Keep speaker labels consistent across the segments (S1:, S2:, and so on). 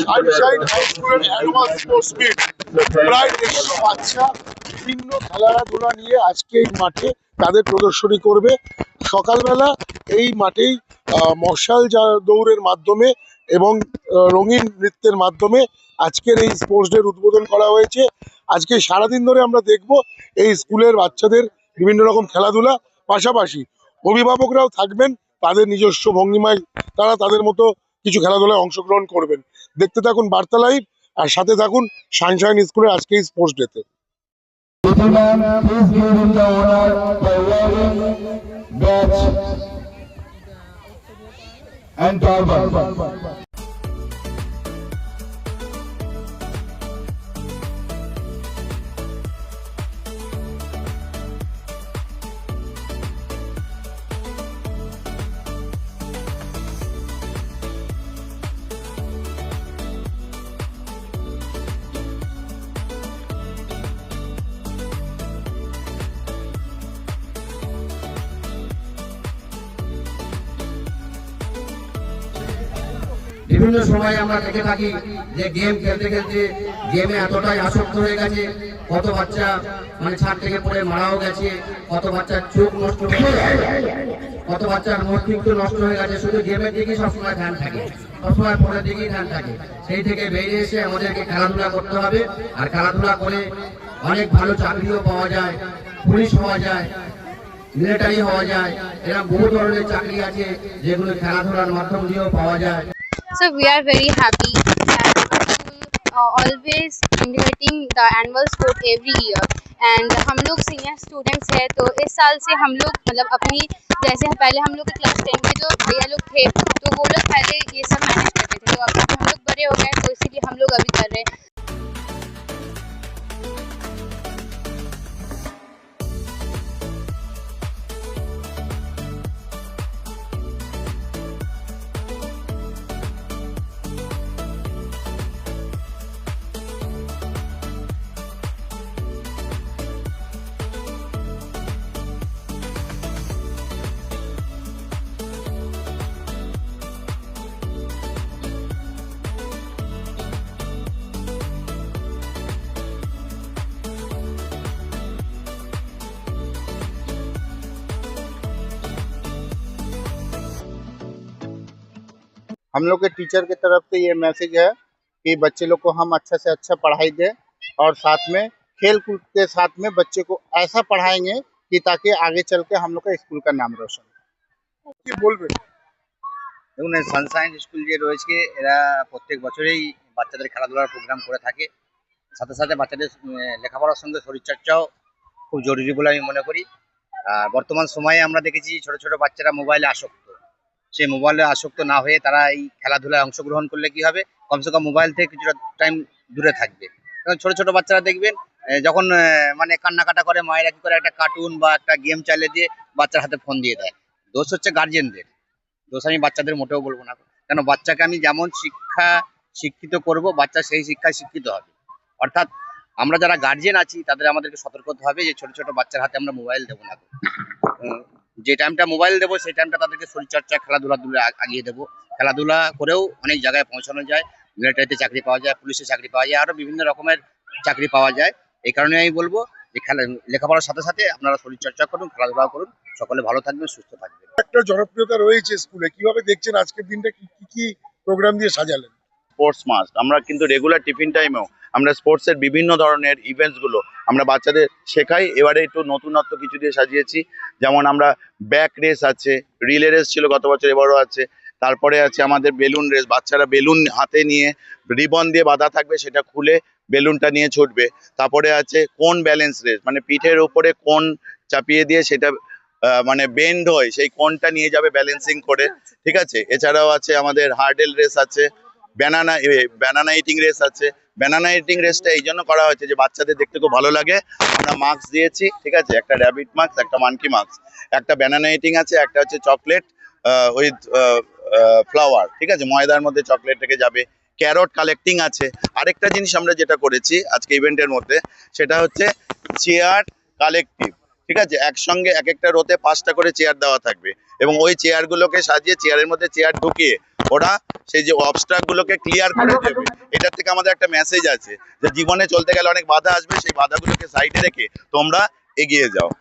S1: Sunshine high স্কুলের annual sports meet. প্রায় 150 বাচ্চা বিভিন্ন খেলাধুলা নিয়ে আজকে এই মাঠে তাদের প্রদর্শনী করবে। সকালবেলা এই মাঠেই মশাল দৌড়ের মাধ্যমে এবং রঙিন নৃত্যের মাধ্যমে আজকের এই স্পোর্টস ডের উদ্বোধন করা হয়েছে। আজকে সারাদিন ধরে আমরা দেখব এই স্কুলের বাচ্চাদের বিভিন্ন রকম খেলাধুলা, পাশাপাশি অভিভাবকরাও থাকবেন, তাদের নিজস্ব ভঙ্গিমায় তারা তাদের মতো কিছু খেলাধুলায় অংশগ্রহণ করবেন। দেখতে থাকুন বার্তা লাইভ আর সাথে থাকুন সানশাইন স্কুলের আজকে এই স্পোর্টস ডেতে।
S2: বিভিন্ন সময় আমরা দেখে থাকি যে গেম খেলতে খেলতে গেমে এতটাই আসক্ত হয়ে গেছে, কত বাচ্চা মানে ছাদ থেকে পড়ে মারাও গেছে, কত বাচ্চার চোখ নষ্ট হয়ে গেছে, কত বাচ্চার মস্তিষ্ক নষ্ট হয়ে গেছে। শুধু গেমের দিকেই সবসময় ধ্যান থাকে, সবসময় ফোনের দিকেই ধ্যান থাকে। সেই থেকে বেরিয়ে এসে আমাদেরকে খেলাধুলা করতে হবে। আর খেলাধুলা করে অনেক ভালো চাকরিও পাওয়া যায়, পুলিশ হওয়া যায়, মিলিটারি হওয়া যায়, এরকম বহু ধরনের চাকরি আছে যেগুলো খেলাধুলার মাধ্যম দিয়েও পাওয়া যায়।
S3: So we are very happy that school always integrating the annual sport every year and हम लोग सीनियर स्टूडेंट्स हैं, तो इस साल से हम लोग मतलब अपनी जैसे पहले हम लोग के क्लास 10 के जो भैया लोग थे तो वो लोग पहले ये सब मैनेज करते थे, तो अब हम लोग बड़े हो गए तो इसीलिए हम लोग अभी कर रहे हैं।
S4: हम लोग के टीचर की तरफ से ये मैसेज है कि बच्चे लोग को हम अच्छा से अच्छा पढ़ाई दें और साथ में खेल कूद के साथ में बच्चे को ऐसा पढ़ाएंगे कि ताकि आगे चल के हम लोग का स्कूल का नाम रोशन
S1: কি বলবেন?
S5: দেখুন, সানশাইন স্কুল যে রয়েছে এরা প্রত্যেক বছরেই বাচ্চাদের খেলাধুলার প্রোগ্রাম করে থাকে। সাথে সাথে বাচ্চাদের লেখাপড়ার সঙ্গে শরীরচর্চাও খুব জরুরি বলে আমি মনে করি। আর বর্তমান সময়ে আমরা দেখেছি ছোট ছোট বাচ্চারা মোবাইলে আসক্ত। সেই মোবাইলে আসক্ত না হয়ে তারা এই খেলাধুলায় অংশগ্রহণ করলে কি হবে, কমসে কম মোবাইল থেকে কিছুটা টাইম দূরে থাকবে। কারণ ছোট ছোট বাচ্চারা দেখবেন যখন মানে কান্নাকাটা করে, মায়েরা কি করে একটা কার্টুন বা একটা গেম চালিয়ে দিয়ে বাচ্চার হাতে ফোন দিয়ে দেয়। দোষ হচ্ছে গার্জেনদের, দোষ আমি বাচ্চাদের মোটেও বলবো না। কেন, বাচ্চাকে আমি যেমন শিক্ষিত করব, বাচ্চা সেই শিক্ষায় শিক্ষিত হবে। অর্থাৎ আমরা যারা গার্জেন আছি তাদের আমাদেরকে সতর্ক হতে হবে যে ছোট ছোট বাচ্চার হাতে আমরা মোবাইল দেবো না। যে টাইমটা মোবাইল দেবো সেই টাইমটা তাদেরকে শরীরচর্চা খেলাধুলা আগিয়ে দেবো। খেলাধুলা করেও অনেক জায়গায় পৌঁছানো যায়, মিলিটারিতে চাকরি পাওয়া যায়, পুলিশে চাকরি পাওয়া যায়, আরো বিভিন্ন রকমের চাকরি পাওয়া যায়। এই কারণে আমি বলবো যে লেখাপড়ার সাথে সাথে আপনারা শরীরচর্চা করুন, খেলাধুলা করুন, সকলে ভালো থাকবেন, সুস্থ থাকবেন।
S1: একটা জনপ্রিয়তা রয়েছে স্কুলে, কিভাবে দেখছেন আজকের দিনটা, কি কি প্রোগ্রাম দিয়ে সাজালেন?
S6: স্পোর্টস মাস্ট আমরা কিন্তু রেগুলার টিফিন টাইমেও আমরা স্পোর্টসের বিভিন্ন ধরনের ইভেন্টসগুলো আমরা বাচ্চাদের শেখাই। এবারে একটু নতুনত্ব কিছু দিয়ে সাজিয়েছি, যেমন আমরা ব্যাক রেস আছে, রিলে রেস ছিল গত বছর, এবারও আছে। তারপরে আছে আমাদের বেলুন রেস, বাচ্চারা বেলুন হাতে নিয়ে রিবন দিয়ে বাঁধা থাকবে, সেটা খুলে বেলুনটা নিয়ে ছুটবে। তারপরে আছে কোন ব্যালেন্স রেস, মানে পিঠের উপরে কোন চাপিয়ে দিয়ে সেটা মানে বেন্ড হয়, সেই কোনটা নিয়ে যাবে ব্যালেন্সিং করে, ঠিক আছে। এছাড়াও আছে আমাদের হার্ডেল রেস আছে, ব্যানানা ইটিং রেস আছে। ব্যানানা ইটিং রেসটা এই জন্য করা হয়েছে যে বাচ্চাদের দেখতে খুব ভালো লাগে। আমরা মার্কস দিয়েছি, ঠিক আছে, একটা র্যাবিট মার্কস, একটা মানকি মার্কস, একটা ব্যানানা ইটিং আছে, একটা হচ্ছে চকলেট উইথ ফ্লাওয়ার, ঠিক আছে, ময়দার মধ্যে চকলেট রেখে যাবে। ক্যারট কালেক্টিং আছে। আরেকটা জিনিস আমরা যেটা করেছি আজকে ইভেন্টের মধ্যে, সেটা হচ্ছে চেয়ার কালেক্টিভ, ঠিক আছে। একসঙ্গে এক একটা রোতে 5টা করে চেয়ার দেওয়া থাকবে। এবং ওই চেয়ারগুলোকে সাজিয়ে চেয়ারের মধ্যে চেয়ার ঢুকিয়ে ওরা সেই যে অবস্ট্রাক গুলোকে ক্লিয়ার করে দেবে। এটার থেকে আমাদের একটা মেসেজ আছে যে জীবনে চলতে গেলে অনেক বাধা আসবে, সেই বাধাগুলোকে সাইডে রেখে তোমরা এগিয়ে যাও।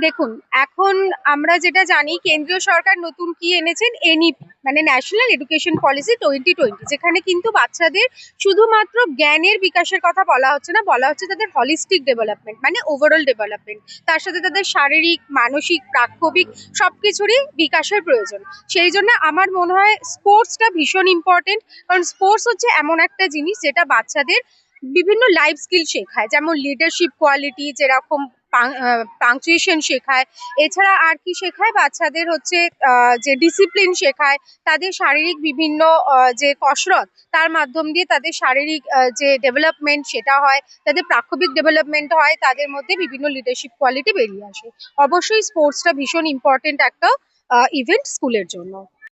S7: দেখুন, এখন আমরা যেটা জানি কেন্দ্রীয় সরকার নতুন কি এনেছেন, এনইপি মানে ন্যাশনাল এডুকেশন পলিসি 2020, যেখানে কিন্তু বাচ্চাদের শুধুমাত্র জ্ঞানের বিকাশের কথা বলা হচ্ছে না, বলা হচ্ছে তাদের হলিস্টিক ডেভেলপমেন্ট মানে ওভারঅল ডেভেলপমেন্ট, তার সাথে তাদের শারীরিক, মানসিক, প্রাক্ষবিক সবকিছুরই বিকাশের প্রয়োজন। সেই জন্য আমার মনে হয় স্পোর্টসটা ভীষণ ইম্পর্টেন্ট, কারণ স্পোর্টস হচ্ছে এমন একটা জিনিস যেটা বাচ্চাদের বিভিন্ন লাইফ স্কিল শেখায়, যেমন লিডারশিপ কোয়ালিটি, যেরকম পাংচুয়েশন শেখায়। এছাড়া আর কি শেখায় বাচ্চাদের হচ্ছে যে ডিসিপ্লিন শেখায়, তাদের শারীরিক বিভিন্ন যে কসরত তার মাধ্যম দিয়ে তাদের শারীরিক যে ডেভেলপমেন্ট সেটা হয়, তাদের প্রাক্ষবিক ডেভেলপমেন্ট হয়, তাদের মধ্যে বিভিন্ন লিডারশিপ কোয়ালিটি বেরিয়ে আসে। অবশ্যই স্পোর্টসটা ভীষণ ইম্পর্টেন্ট একটা ইভেন্ট স্কুলের জন্য।